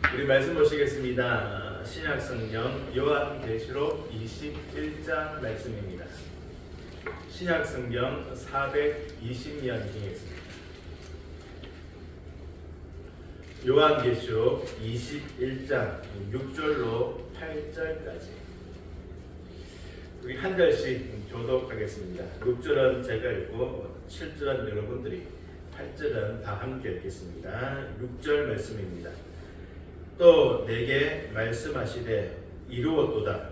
우리 말씀 보시겠습니다. 신약성경 요한계시록 21장 말씀입니다. 신약성경 420년 중에 있습니다. 요한계시록 21장 6절로 8절까지 우리 한 절씩 교독하겠습니다. 6절은 제가 읽고 7절은 여러분들이, 8절은 다 함께 읽겠습니다. 6절 말씀입니다. 또 내게 말씀하시되 이루었도다.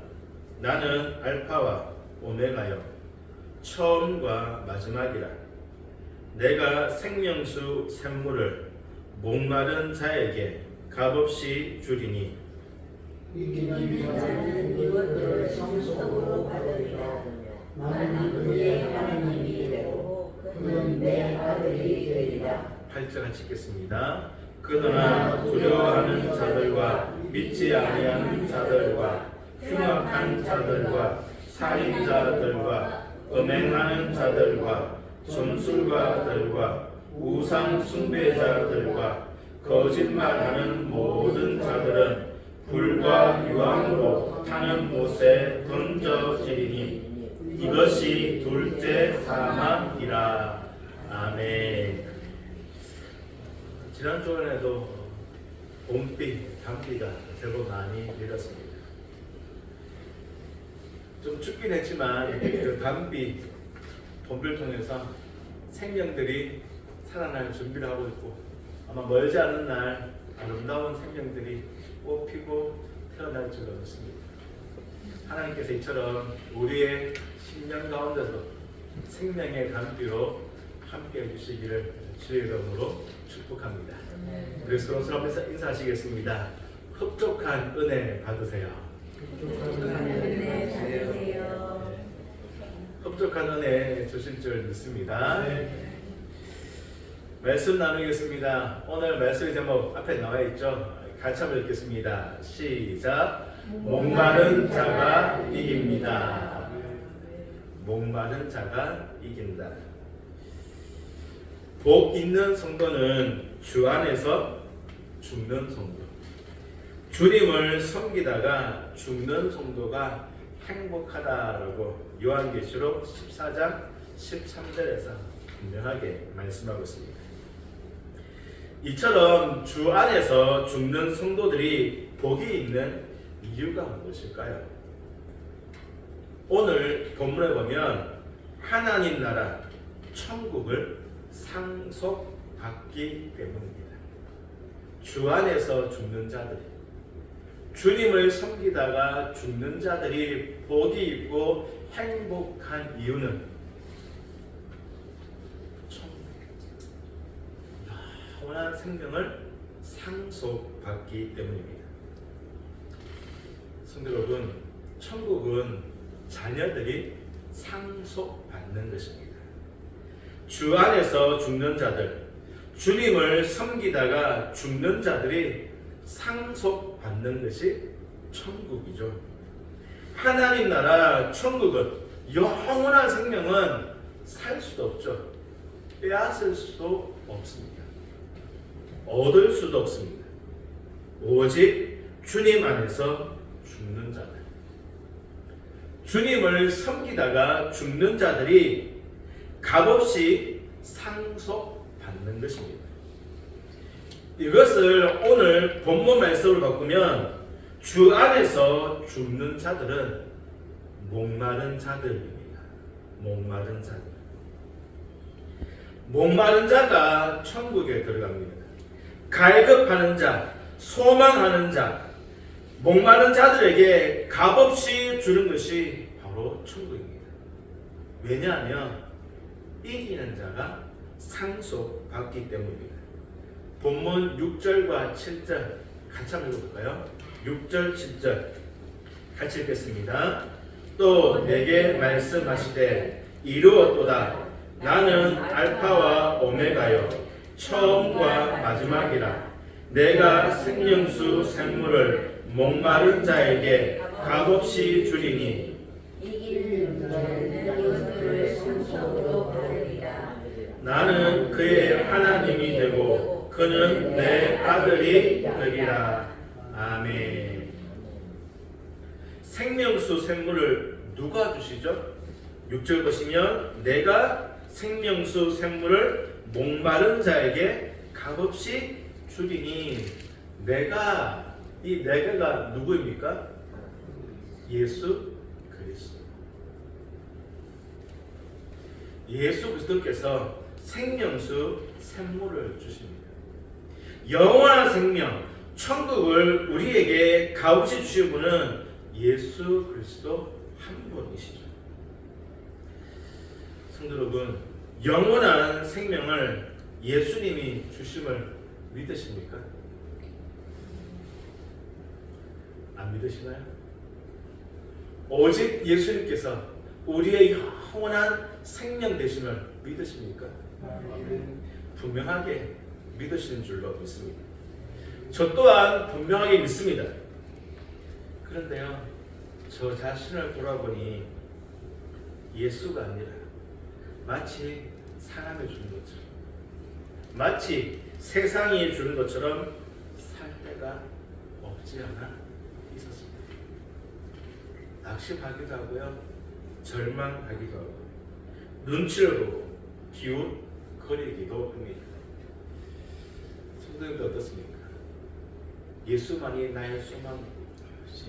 나는 알파와 오메가요 처음과 마지막이라. 내가 생명수 샘물을 목마른 자에게 값없이 주리니 이기는 자는 이것들을 성속으로 받으리라. 나는 그의 하나님이 되고 그는 내 아들이 되리라. 8절 같이 읽겠습니다. 그러나 두려워하는 자들과 믿지 아니하는 자들과 흉악한 자들과 살인자들과 음행하는 자들과 점술가들과 우상 숭배자들과 거짓말하는 모든 자들은 불과 유황으로 타는 못에 던져지리니 이것이 둘째 사망이라. 아멘. 지난 주간에도 봄비, 단비가 제법 많이 내렸습니다. 좀 춥긴 했지만 그 단비, 봄비를 통해서 생명들이 살아날 준비를 하고 있고, 아마 멀지 않은 날 아름다운 생명들이 꽃피고 태어날 줄 믿습니다. 하나님께서 이처럼 우리의 심령 가운데서 생명의 단비로 함께 해주시기를 주의 이름으로 축복합니다. 그리스도 서로 앞에서 인사하시겠습니다. 흡족한 은혜 받으세요. 흡족한 은혜 주실 줄 믿습니다. 말씀 나누겠습니다. 오늘 말씀의 제목 앞에 나와 있죠. 같이 한번 읽겠습니다. 시작. 목마른 자가 이깁니다. 목마른 자가 이긴다. 복 있는 성도는 주 안에서 죽는 성도, 주님을 섬기다가 죽는 성도가 행복하다라고 요한계시록 14장 13절에서 분명하게 말씀하고 있습니다. 이처럼 주 안에서 죽는 성도들이 복이 있는 이유가 무엇일까요? 오늘 본문에 보면 하나님 나라 천국을 상속받기 때문입니다. 주 안에서 죽는 자들, 주님을 섬기다가 죽는 자들이 복이 있고 행복한 이유는 영원한 생명을 상속받기 때문입니다. 성도 여러분, 천국은 자녀들이 상속받는 것입니다. 주 안에서 죽는 자들, 주님을 섬기다가 죽는 자들이 상속받는 것이 천국이죠. 하나님 나라 천국은 영원한 생명은 살 수도 없죠. 빼앗을 수도 없습니다. 얻을 수도 없습니다. 오직 주님 안에서 죽는 자들, 주님을 섬기다가 죽는 자들이 값없이 상속받는 것입니다. 이것을 오늘 본문 말씀을 바꾸면 주 안에서 죽는 자들은 목마른 자들입니다. 목마른 자들. 목마른 자가 천국에 들어갑니다. 갈급하는 자, 소망하는 자, 목마른 자들에게 값없이 주는 것이 바로 천국입니다. 왜냐하면 이기는 자가 상속받기 때문입니다. 본문 6절과 7절 같이 한번 읽어볼까요? 6절, 7절 같이 읽겠습니다. 또 내게 말씀하시되 이루었도다. 나는 알파와 오메가요 처음과 마지막이라. 내가 생명수 샘물을 목마른 자에게 값없이 주리니 이기는 자는 이것들을 상속으로 받으리라. 나는 그의 하나님이 되고 그는 내 아들이 되리라. 아멘. 생명수 샘물을 누가 주시죠? 6절 보시면 내가 생명수 샘물을 목마른 자에게 값없이 주리니. 내가, 이 내가가 누구입니까? 예수 그리스도. 예수 그리스도께서 생명수 샘물을 주십니다. 영원한 생명, 천국을 우리에게 값없이 주신 분은 예수 그리스도 한 분이시죠. 성도 여러분, 영원한 생명을 예수님이 주심을 믿으십니까? 안 믿으시나요? 오직 예수님께서 우리의 영원한 생명 되심을 믿으십니까? 분명하게 믿으시는 줄로 믿습니다. 저 또한 분명하게 믿습니다. 그런데요, 저 자신을 돌아보니 예수가 아니라 마치 사람이 주는 것처럼, 마치 세상이 주는 것처럼 살 때가 없지 않아 있었습니다. 낙심하기도 하고요, 절망하기도 하고, 눈치를 보고 기웃거리기도 합니다. 성도님들 어떻습니까? 예수만이 나의 소망,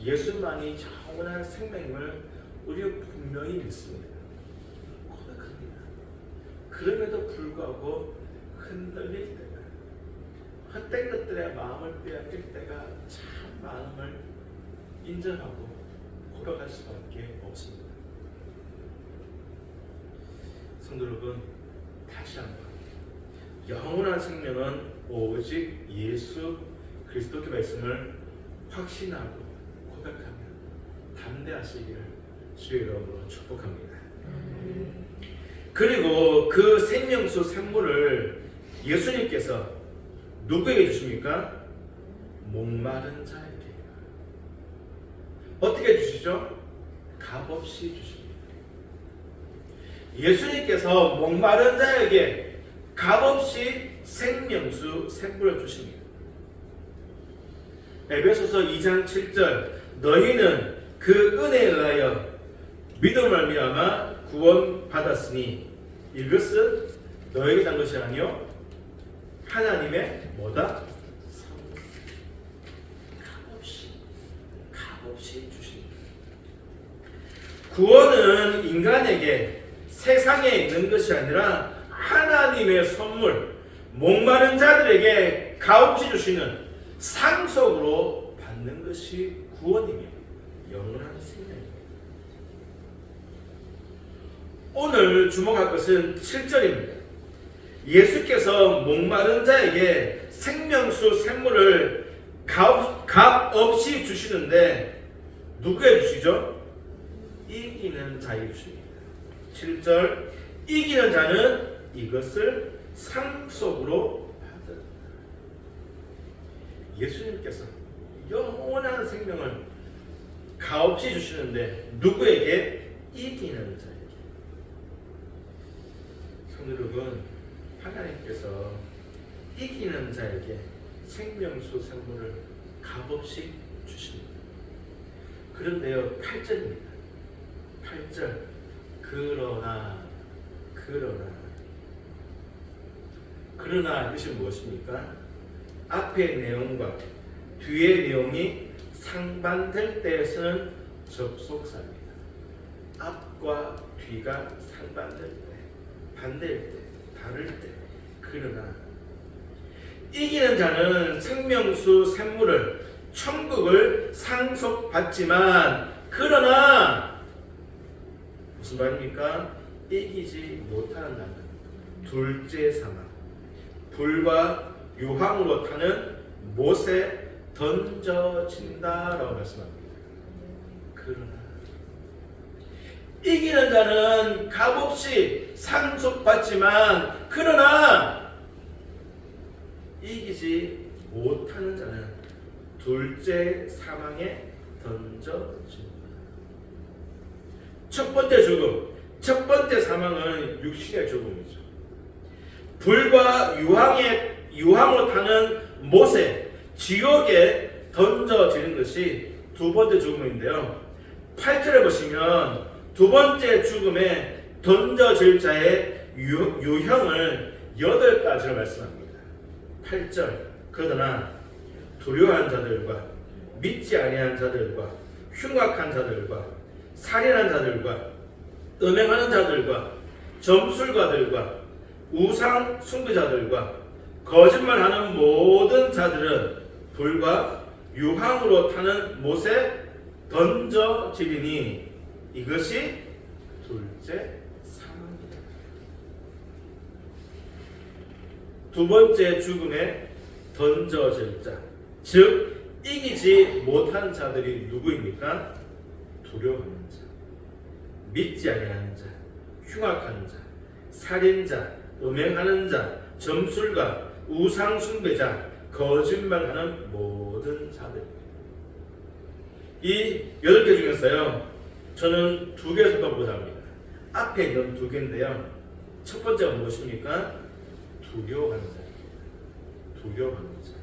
예수만이 영원한 생명임을 우리가 분명히 믿습니다. 고백합니다. 그럼에도 불구하고 흔들릴 때가, 헛된 것들의 마음을 빼앗길 때가 참 마음을 인정하고 고백할 수밖에 없습니다. 성도 여러분, 다시 한번 영원한 생명은 오직 예수 그리스도의 말씀을 확신하고 고백하며 담대하시기를 주의 이름으로 축복합니다. 그리고 그 생명수 샘물을 예수님께서 누구에게 주십니까? 목마른 자에게. 어떻게 주시죠? 값없이 주십니다. 예수님께서 목마른 자에게 값없이 생명수 샘물을 주십니다. 에베소서 2장 7절 너희는 그 은혜에 의하여 믿음을 말미암아 구원받았으니 이것은 너에게 난 것이 아니요 하나님의 뭐다? 값없이 주십니다. 구원은 인간에게 세상에 있는 것이 아니라 하나님의 선물, 목마른 자들에게 값없이 주시는 상속으로 받는 것이 구원이며 영원한 생명입니다. 오늘 주목할 것은 7절입니다. 예수께서 목마른 자에게 생명수 샘물을 값없이 주시는데 누구에게 주시죠? 이기는 자에게 주십니다. 7절 이기는 자는 이것을 상속으로 받으리라. 예수님께서 영원한 생명을 값없이 주시는데 누구에게? 이기는 자에게. 성도 여러분, 하나님께서 이기는 자에게 생명수 샘물을 값없이 주십니다. 그런데요, 8절입니다. 8절 그러나 이것이 무엇입니까? 앞의 내용과 뒤의 내용이 상반될 때에 쓰는 접속사입니다. 앞과 뒤가 상반될 때, 반대일 때, 다를 때. 그러나 이기는 자는 생명수 샘물을 천국을 상속받지만 그러나 무슨 말입니까? 이기지 못하는 자는 둘째 사망, 불과 유황으로 타는 못에 던져진다라고 말씀합니다. 그러나 이기는 자는 값없이 상속받지만 그러나 이기지 못하는 자는 둘째 사망에 던져집니다. 첫 번째 죽음, 첫 번째 사망은 육신의 죽음이죠. 불과 유황으로 타는 못에 지옥에 던져지는 것이 두 번째 죽음인데요. 8절에 보시면 두 번째 죽음에 던져질 자의 유형을 8가지로 말씀합니다. 8절 그러나 두려워한 자들과 믿지 아니한 자들과 흉악한 자들과 살인한 자들과 음행하는 자들과 점술가들과 우상 숭배자들과 거짓말하는 모든 자들은 불과 유황으로 타는 못에 던져지리니 이것이 둘째 사망이다. 두 번째 죽음에 던져질 자, 즉 이기지 못한 자들이 누구입니까? 두려워하는 자, 믿지 아니하는 자, 흉악한 자, 살인자, 음행하는 자, 점술가, 우상 숭배자, 거짓말하는 모든 자들입니다. 이 8개 중에서요, 저는 2개 선택보다 합니다. 앞에 있는 2개인데요. 첫 번째가 무엇입니까? 두려워하는 자입니다. 두려워하는 자.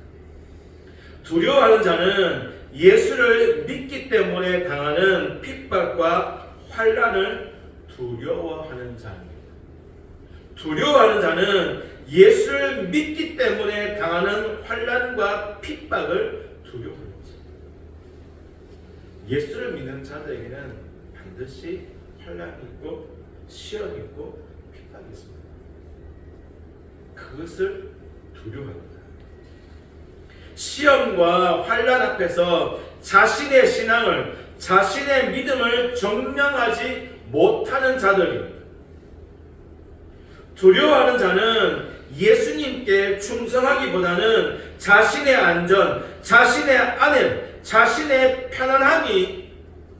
두려워하는 자는 예수를 믿기 때문에 당하는 핍박과 환난을 두려워하는 자입니다. 두려워하는 자는 예수를 믿기 때문에 당하는 환난과 핍박을 두려워하는 자. 예수를 믿는 자들에게는 반드시 환난이 있고 시험이 있고 핍박이 있습니다. 그것을 두려워합니다. 시험과 환난 앞에서 자신의 신앙을, 자신의 믿음을 증명하지 못하는 자들입니다. 두려워하는 자는 예수님께 충성하기보다는 자신의 안전, 자신의 안위, 자신의 편안함이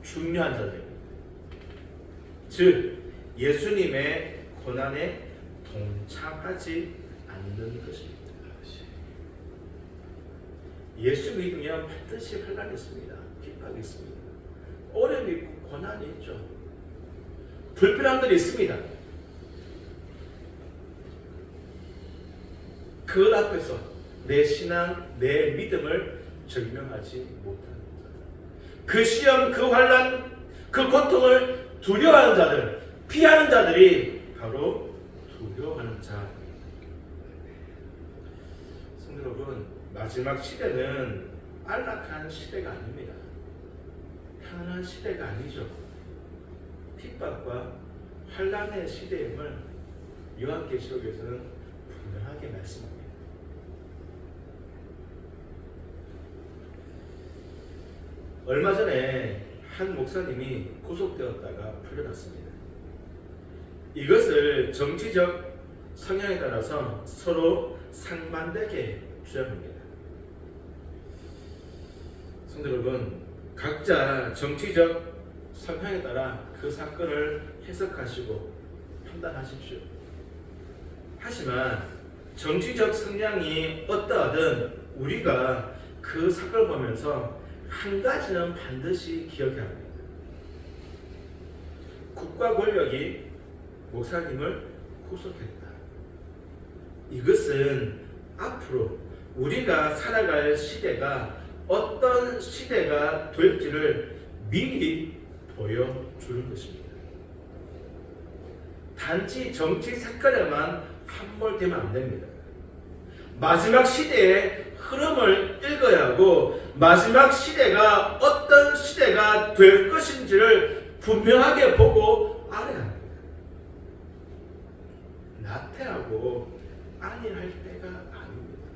중요한 자들입니다. 즉 예수님의 고난에 동참하지 않는 것입니다. 예수 믿으면 반드시 환난이 있습니다. 핍박이 있습니다. 어려움이 있고 고난이 있죠. 불편함들이 있습니다. 그 앞에서 내 신앙, 내 믿음을 증명하지 못하는 자들, 그 시험, 그 환난, 그 고통을 두려워하는 자들, 피하는 자들이 바로 두려워하는 자입니다. 성도 여러분, 마지막 시대는 안락한 시대가 아닙니다. 편안한 시대가 아니죠. 핍박과 환난의 시대임을 요한계시록에서는 분명하게 말씀합니다. 얼마 전에 한 목사님이 구속되었다가 풀려났습니다. 이것을 정치적 성향에 따라서 서로 상반되게 주장합니다. 성도 여러분, 각자 정치적 성향에 따라 그 사건을 해석하시고 판단하십시오. 하지만 정치적 성향이 어떠하든 우리가 그 사건을 보면서 한 가지는 반드시 기억해야 합니다. 국가 권력이 목사님을 구속했다. 이것은 앞으로 우리가 살아갈 시대가 어떤 시대가 될지를 미리 보여주는 것입니다. 단지 정치 사건에만 함몰되면 안 됩니다. 마지막 시대의 흐름을 읽어야 하고 마지막 시대가 어떤 시대가 될 것인지를 분명하게 보고 알아야 합니다. 나태하고 안일할 때가 아닙니다.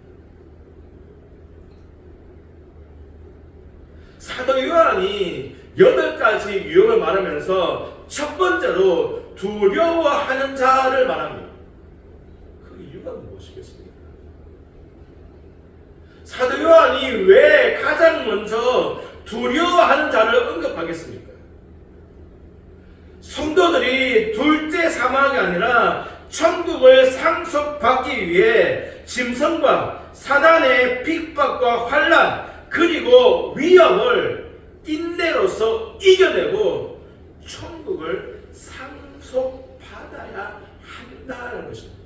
사도 요한이 8가지 유형을 말하면서 첫 번째로 두려워하는 자를 말합니다. 그 이유가 무엇이겠습니까? 사도 요한이 왜 가장 먼저 두려워하는 자를 언급하겠습니까? 성도들이 둘째 사망이 아니라 천국을 상속받기 위해 짐승과 사단의 핍박과 환난 그리고 위협을 인내로서 이겨내고 천국을 상속받아야 한다는 것입니다.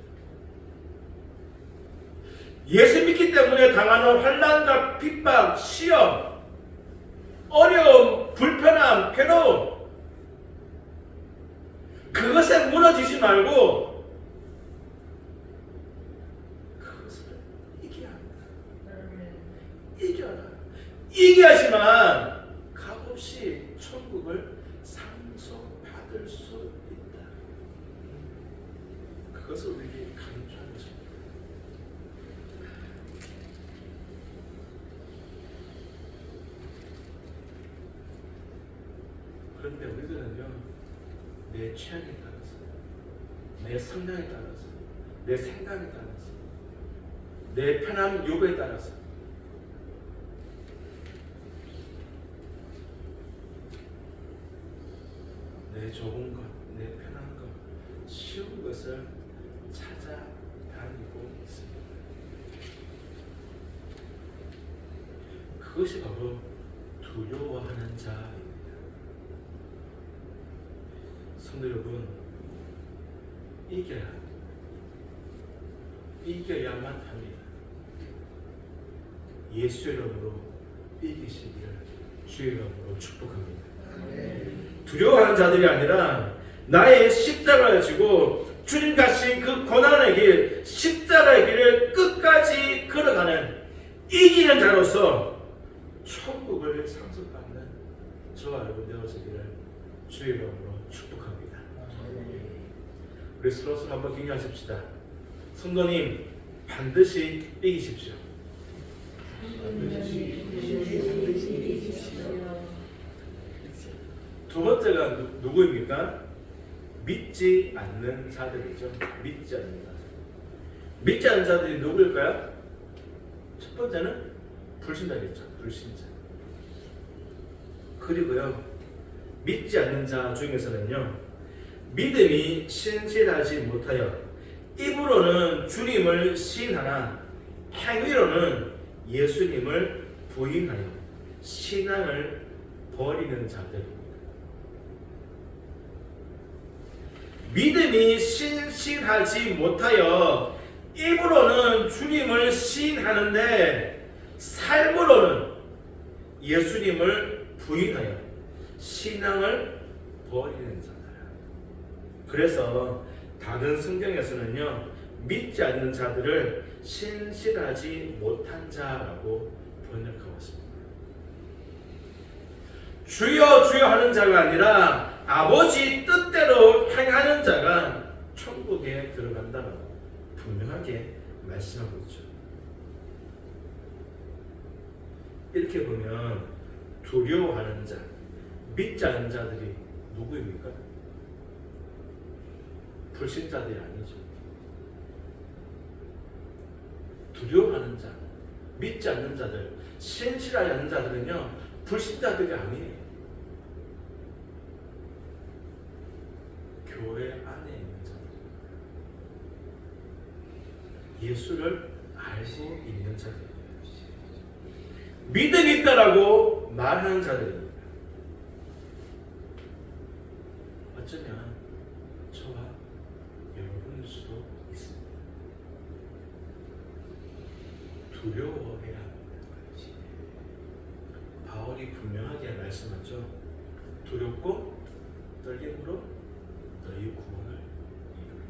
예수 믿기 때문에 당하는 환난과 핍박, 시험, 어려움, 불편함, 괴로움, 그것에 무너지지 말고 그것을 이겨야 합니다. 이겨라. 이겨야지만 값없이 천국을 상속받을 수 있다. 그것을 우리에게 강조하는 것입니다. 그런데 우리들은요, 내 취향에 따라서, 내 성향에 따라서, 내 생각에 따라서, 내 편한 요구에 따라서 내 좋은 것, 내 편한 것, 쉬운 것을 찾아다니고 있습니다. 그것이 바로 두려워하는 자입니다. 성도 여러분, 이겨야 합니다. 이겨야만 합니다. 예수 이름으로 이기시기를 주의 이름으로 축복합니다. 두려워하는 자들이 아니라 나의 십자가를 지고 주님 가신 그 고난의 길, 십자가의 길을 끝까지 걸어가는 이기는 자로서 천국을 상속받는 저와 여러분 되어지기를 주의 이름으로 축복합니다. 우리 서로 한번 격려하십시다. 성도님, 반드시 이기십시오. 두 번째가 누구입니까? 믿지 않는 자들이죠. 믿지 않는 자들. 믿지 않는 자들이 누구일까요? 첫 번째는 불신자겠죠. 불신자. 그리고요, 믿지 않는 자 중에서는요, 믿음이 신실하지 못하여 입으로는 주님을 시인하나 행위로는 예수님을 부인하여 신앙을 버리는 자들입니다. 믿음이 신실하지 못하여 입으로는 주님을 시인하는데 삶으로는 예수님을 부인하여 신앙을 버리는 자들. 그래서 다른 성경에서는요, 믿지 않는 자들을 신실하지 못한 자라고 번역하고 있습니다. 주여 주여 하는 자가 아니라 아버지 뜻대로 행하는 자가 천국에 들어간다고 분명하게 말씀하고 있죠. 이렇게 보면 두려워하는 자, 믿지 않는 자들이 누구입니까? 불신자들이 아니죠. 두려워하는 자, 믿지 않는 자들, 신실하지 않는 자들은요, 불신자들이 아니에요. 교회 안에 있는 자들, 예수를 알고 있는 자들, 믿음이 있다라고 말하는 자들입니다. 어쩌면 저와 여러분일 수도 있습니다. 두려워해야 합니다. 바울이 분명하게 말씀하죠. 두렵고 떨림으로 너희 구원을 이루라.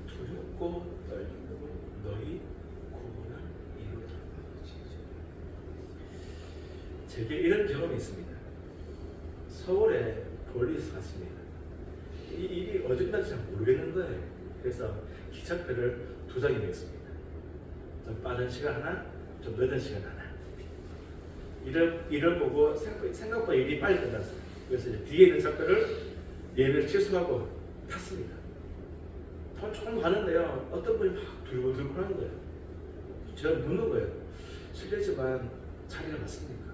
두렵고 떨림으로 너희 구원을 이루라. 제게 이런 경험이 있습니다. 서울에 볼일이 갔습니다. 이 일이 어디까지 잘 모르겠는 거예요. 그래서 기차표를 2장이 냈습니다. 좀 빠른 시간 하나, 좀 늦은 시간 하나. 일을 보고 생각보다 일이 빨리 끝났어요. 그래서 이제 뒤에 있는 차표를 예매를 취소하고 탔습니다. 조금 가는데요, 어떤 분이 막 들고 하는 거예요. 제가 묻는 거예요. 실례지만 자리가 맞습니까?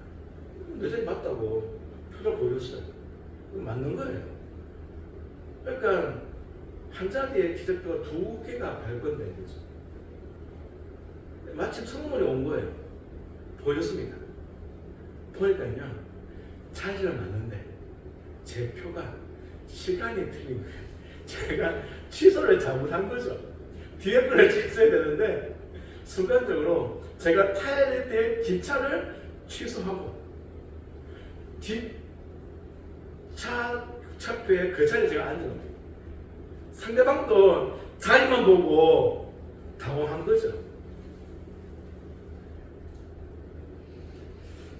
내 자리 맞다고 표를 보여줬어요. 맞는 거예요. 그러니까 한 자리에 기적표가 2개가 발권된 거죠. 마침 성문이 온 거예요. 보여줬습니다. 보니까요, 자리는 맞는데 제 표가 시간이 틀린 거예요. 제가 취소를 잘못한 거죠. 뒤에 거를 쳤어야 되는데 순간적으로 제가 타야 될 기차를 취소하고 뒷차 차표에 그 자리에 제가 앉은 겁니다. 상대방도 자리만 보고 당황한 거죠.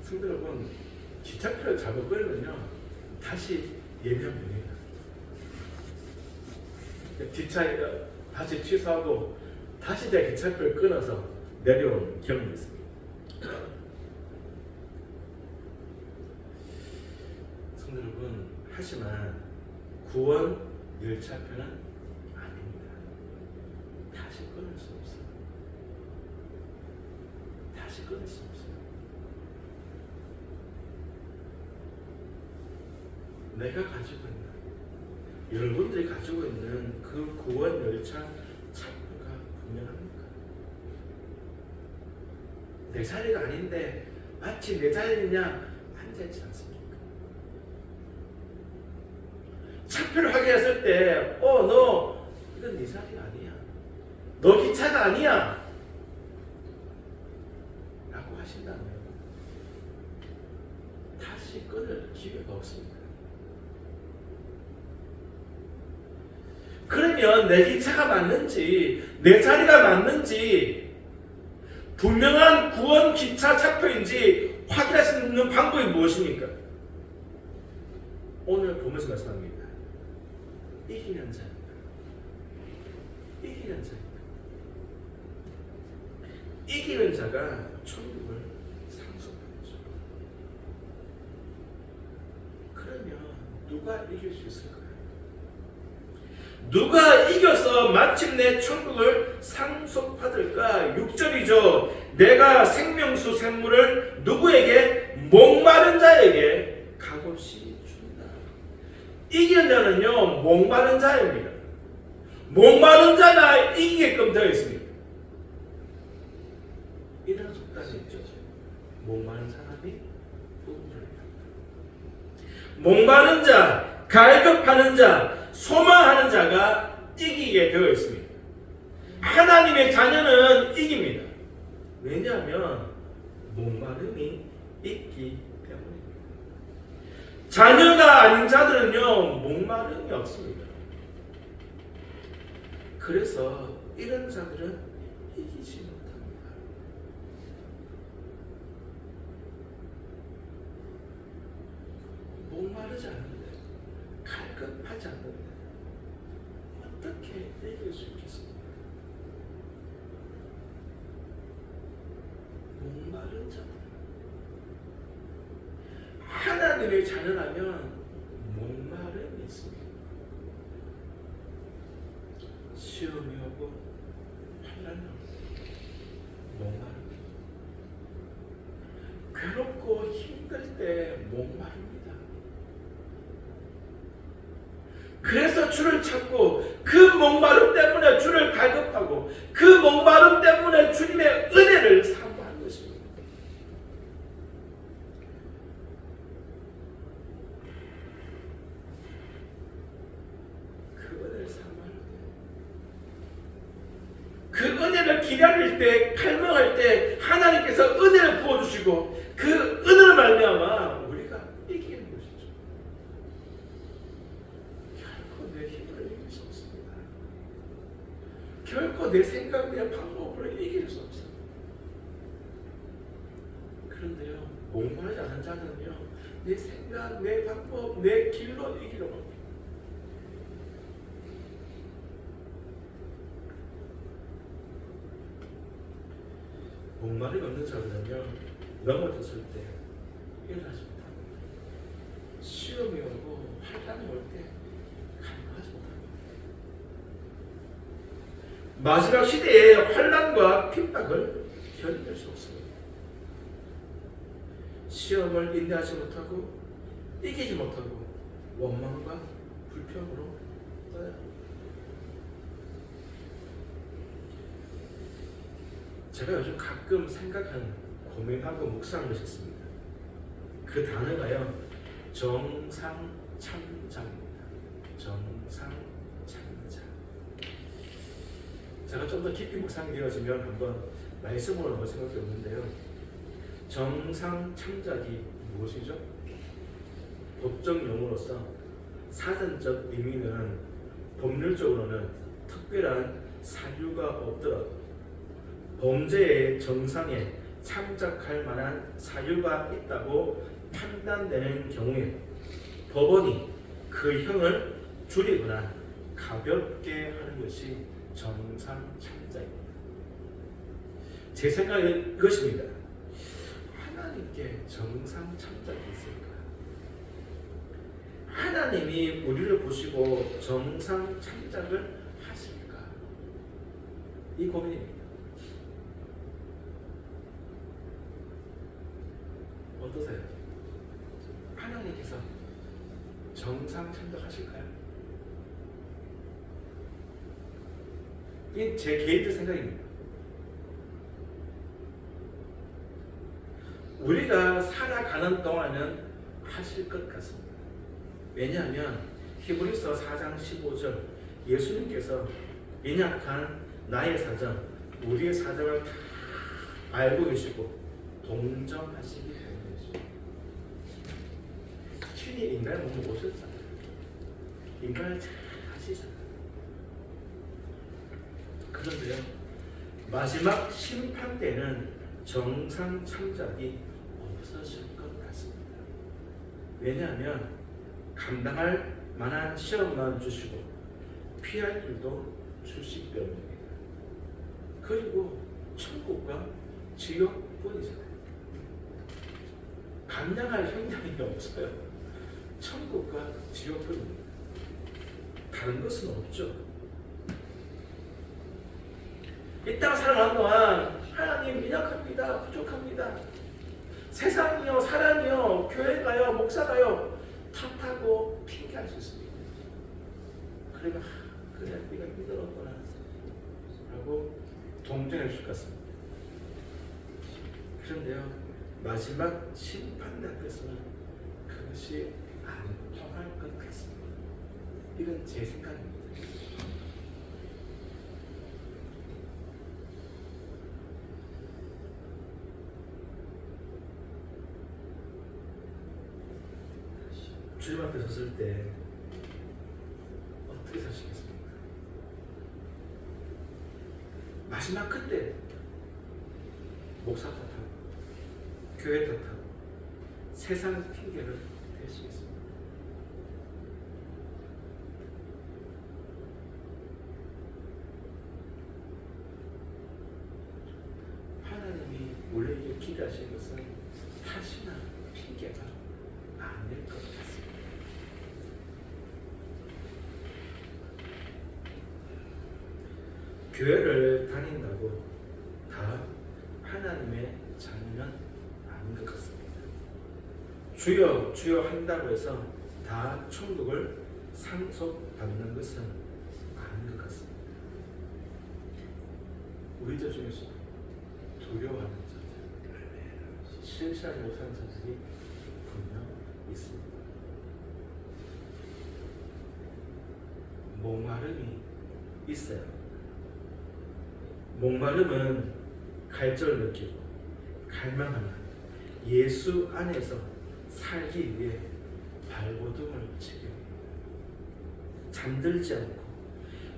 성도 여러분, 기차표를 잘못 걸면요 다시 예매하면 됩니다. 뒷차에 다시 취소하고 다시 제가 기차표를 끊어서 내려온 경험이 있습니다. 성도 여러분, 하지만 구원 열차표는 아닙니다. 다시 끊을 수 없어요. 다시 끊을 수 없어요. 내가 가지고 있는, 여러분들이 가지고 있는 그 구원 열차 차표가 분명합니까? 내 자리가 아닌데 마치 내 자리냐 앉아있지 않습니까? 차표를 확인했을 때 너 이건 네 자리가 아니야, 너 기차가 아니야 라고 하신다면 다시 끊을 기회가 없습니다. 그러면 내 기차가 맞는지 내 자리가 맞는지 분명한 구원 기차 차표인지 확인할 수 있는 방법이 무엇입니까? 오늘 보면서 말씀합니다. 이기는 자입니다. 이기는 자입니다. 이기는 자가 천국을 상속하죠. 그러면 누가 이길 수 있을까요? 누가 이겨서 마침내 천국을 상속받을까? 6절이죠. 내가 생명수 샘물을 누구에게? 목마른 자에게 값없이 준다. 이기는 자는요 목마른 자입니다. 목마른 자가 이기게끔 되어 있습니다. 이런 속담이 있죠. 목마른 사람이 우물을 탄다. 목마른 자, 갈급하는 자, 소망하는 자가 이기게 되어 있습니다. 하나님의 자녀는 이깁니다. 왜냐하면 목마름이 있기 때문입니다. 자녀가 아닌 자들은요 목마름이 없습니다. 그래서 이런 자들은 이기지 못합니다. 목마르지 않는데, 갈급하지 않는데 어떻게 이길 수 있겠습니까? 목마른 자들, 하나님의 자녀라면 목마름이 있습니다. 시험이 오고 환난이 오고 목마릅니다. 괴롭고 힘들 때 목마릅니다. 그래서 주를 찾고 그 목마름 때문에 주를 갈급하고 그 목마름 때문에 주님의 은혜를 사모하는 것입니다. 그 은혜를 사모할 때, 그 은혜를 기다릴 때, 갈망할 때 하나님께서 은혜를 부어주시고 그 은혜를 말미암아 우리가 이기는 것이죠. 결코 내 힘으로 이길 수 없습니다. 결코 내 생각, 내 방법으로 이길 수 없습니다. 그런데요, 목마르지 않은 자는요, 내 생각, 내 방법, 내 길로 이기려고 합니다. 목마름이 없는 자는요, 넘어졌을 때 일어나지 못합니다. 시험이 오고 환난이 올 때 감당하지 못합니다. 마지막 시대의 환난과 핍박을 견딜 수 없습니다. 시험을 인내하지 못하고 이기지 못하고 원망과 불평으로 떠야 합니다. 제가 요즘 가끔 생각하는, 고민하고 묵상한 것이 있습니다. 그 단어가요, 정상참자입니다. 정상참자. 제가 좀 더 깊이 묵상되어지면 한번 말씀으로 넘어갈 생각이 없는데요. 정상 참작이 무엇이죠? 법적 용어로서 사전적 의미는 법률적으로는 특별한 사유가 없더라도 범죄의 정상에 참작할 만한 사유가 있다고 판단되는 경우에 법원이 그 형을 줄이거나 가볍게 하는 것이 정상 참작입니다. 제 생각은 이것입니다. 하나님께 정상 참작이 있을까? 하나님이 우리를 보시고 정상 참작을 하실까? 이 고민입니다. 어떠세요? 하나님께서 정상 참작하실까요? 이게 제 개인적 생각입니다. 우리가 살아가는 동안은 하실 것 같습니다. 왜냐하면 히브리서 4장 15절 예수님께서 연약한 나의 사정, 우리의 사정을 다 알고 계시고 동정하시기 때문이죠. 신이 인간을 몸에 오셨잖아요. 인간을 잘 아시잖아요. 그런데요, 마지막 심판 때는 정상 참작이 없어질 것 같습니다. 왜냐하면 감당할 만한 시험만 주시고 피할 길도 주시기 때문입니다. 그리고 천국과 지옥뿐이잖아요. 감당할 형량이 없어요. 천국과 지옥뿐입니다. 다른 것은 없죠. 이 땅 살아가는 동안 하나님 미약합니다. 부족합니다. 세상이요, 사람이요, 교회가요, 목사가요 탓하고 핑계할 수 있습니다. 그러면 그래 네가 힘들었구나 라고 동정해 주실 것 같습니다. 그런데요, 마지막 심판 앞에서는 그것이 안 통할 것 같습니다. 이건 제 생각입니다. 주님 앞에 섰을 때 어떻게 사시겠습니까? 마지막 그때 목사 탓하고 교회 탓하고 세상 핑계를 대시겠습니다. 하나님이 우리에게 기대하시는 것은 탓이나 핑계가 아닐 것 같습니다. 교회를 다닌다고 다 하나님의 자녀는 아닌 것 같습니다. 주여 주여 한다고 해서 다 천국을 상속받는 것은 아닌 것 같습니다. 우리들 중에서 두려워하는 자들, 실실하지 못하는 자들이 분명 있습니다. 목마름이 있어요. 목마름은 갈증을 느끼고 갈망하는 예수 안에서 살기 위해 발버둥을 치게 됩니다. 잠들지 않고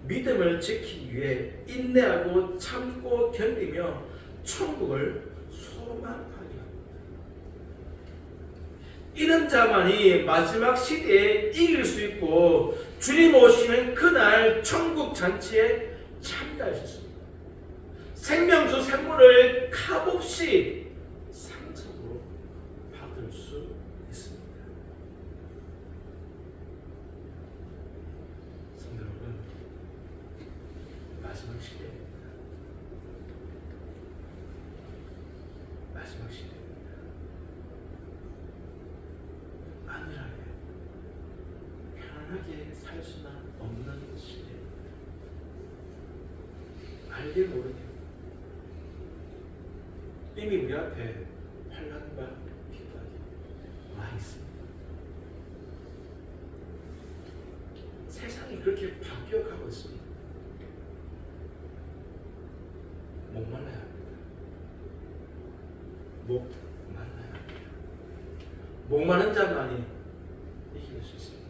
믿음을 지키기 위해 인내하고 참고 견디며 천국을 소망하게 합니다. 이런 자만이 마지막 시대에 이길 수 있고 주님 오시는 그날 천국 잔치에 참여할 수 있습니다. 생명수 생물을 값없이 상속으로 받을 수 있습니다. 성도 여러분, 마지막 시대입니다. 마지막 시대입니다. 안일하게 편안하게 살 수는 없는 시대입니다. 알게 모르게 이미 우리 앞에 환난과 비박이 와 있습니다. 세상이 그렇게 바뀌어가고 있습니다. 목말라야 합니다. 목마른 자만이 이길 수 있습니다.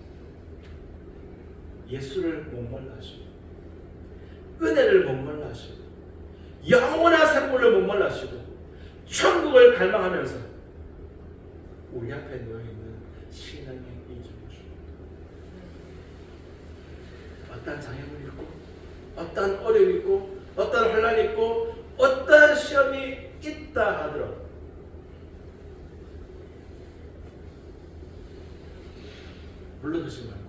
예수를 목말라 하시고 은혜를 목말라 하시고 영원한 생물을 목말라 하시고 천국을 갈망하면서 우리 앞에 놓여있는 신앙의 이기를 줍니다. 어떤 장애물이 있고 어떤 어려움이 있고 어떤 환란이 있고 어떤 시험이 있다 하더라도 물러서지 말고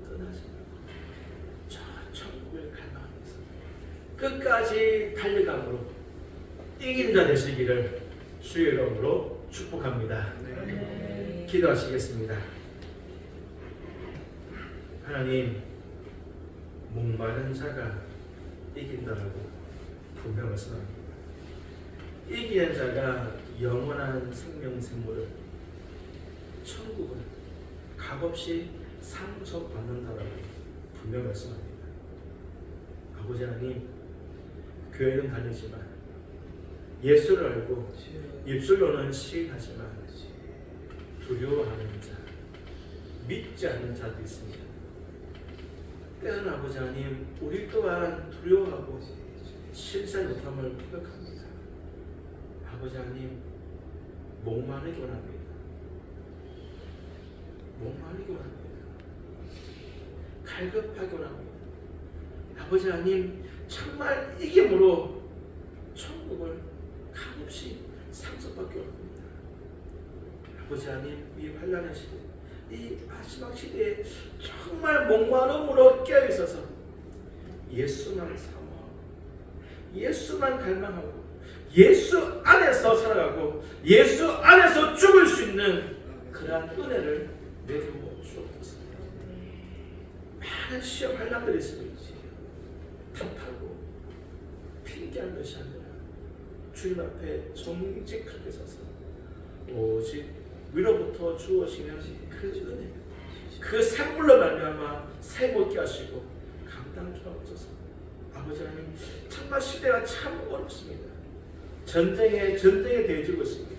떠나지 말고 저 천국을 갈망하면서 끝까지 달려감으로 이기는 자 되시기를 주의 이름으로 축복합니다. 기도하시겠습니다. 하나님, 목마른 자가 이긴다라고 분명 말씀합니다. 이기는 자가 영원한 생명 생물을 천국을 값없이 상속받는다라고 분명 말씀합니다. 아버지 하나님, 교회는 다니지만 예수를 알고 입술로는 시인하지만 두려워하는 자, 믿지 않는 자도 있습니다. 때는 아버지 하나님, 우리 또한 두려워하고 실세 못함을 고백합니다. 아버지 하나님, 목마르기 원합니다. 목마르기 원합니다. 갈급하기 원합니다. 아버지 하나님, 정말 이김으로 천국을 값없이 상속받기 원합니다. 아버지 하나님, 이 환난의 시대, 이 마지막 시대에 정말 목마름으로 깨어있어서 예수만 사모하고 예수만 갈망하고 예수 안에서 살아가고 예수 안에서 죽을 수 있는 그러한 은혜를 내리고 주옵소서. 많은 시험 환난들이 있습니다. 탓하고 핑계할 것이 아니라 주님 앞에 정직하게 서서 오직 위로부터 주어지는 그 은혜, 그 산물로 말미암아 새롭게 하시고 감당케 하옵소서. 아버지 하나님, 정말 시대가 참 어렵습니다. 전쟁에 되어지고 있습니다.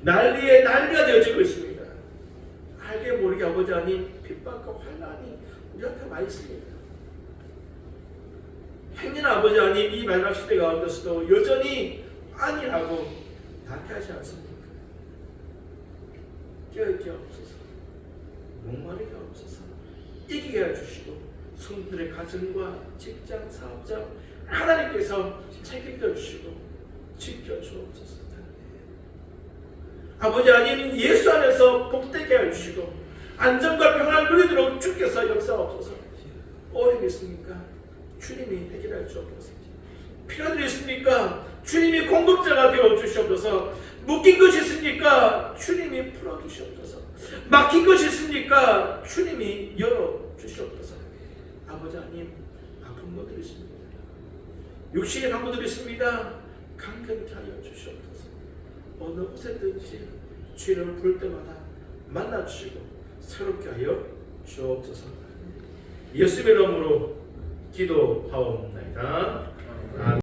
난리에 난리가 되어지고 있습니다. 알게 모르게 아버지 하나님, 핍박과 환난이 우리 앞에 많이 있습니다. 행여 아버지 하나님, 이 마지막 시대 가운데서도 여전히 안일하고 나태하지 않습니까? 깨어있게 하옵소서. 목마르게 하옵소서. 이기게 해주시고 성도들의 가정과 직장, 사업장 하나님께서 책임져 주시고 지켜주옵소서. 아버지 하나님, 예수 안에서 복되게 해주시고 안전과 평안을 누리도록 주께서 역사하옵소서. 어려움이 있습니까? 주님이 해결해 주옵소서. 필요들이 있습니까? 주님이 공급자가 되어 주시옵소서. 묶인 것이 있습니까? 주님이 풀어 주시옵소서. 막힌 것이 있습니까? 주님이 열어 주시옵소서. 아버지 하나님, 아픈 분들이 있습니다. 육신의 강도들이 있습니다. 강건케 하여 주시옵소서. 어느 곳에든지 주님을 부를 때마다 만나 주시고 새롭게 하여 주옵소서. 예수의 이름으로 기도하옵나이다. 아멘.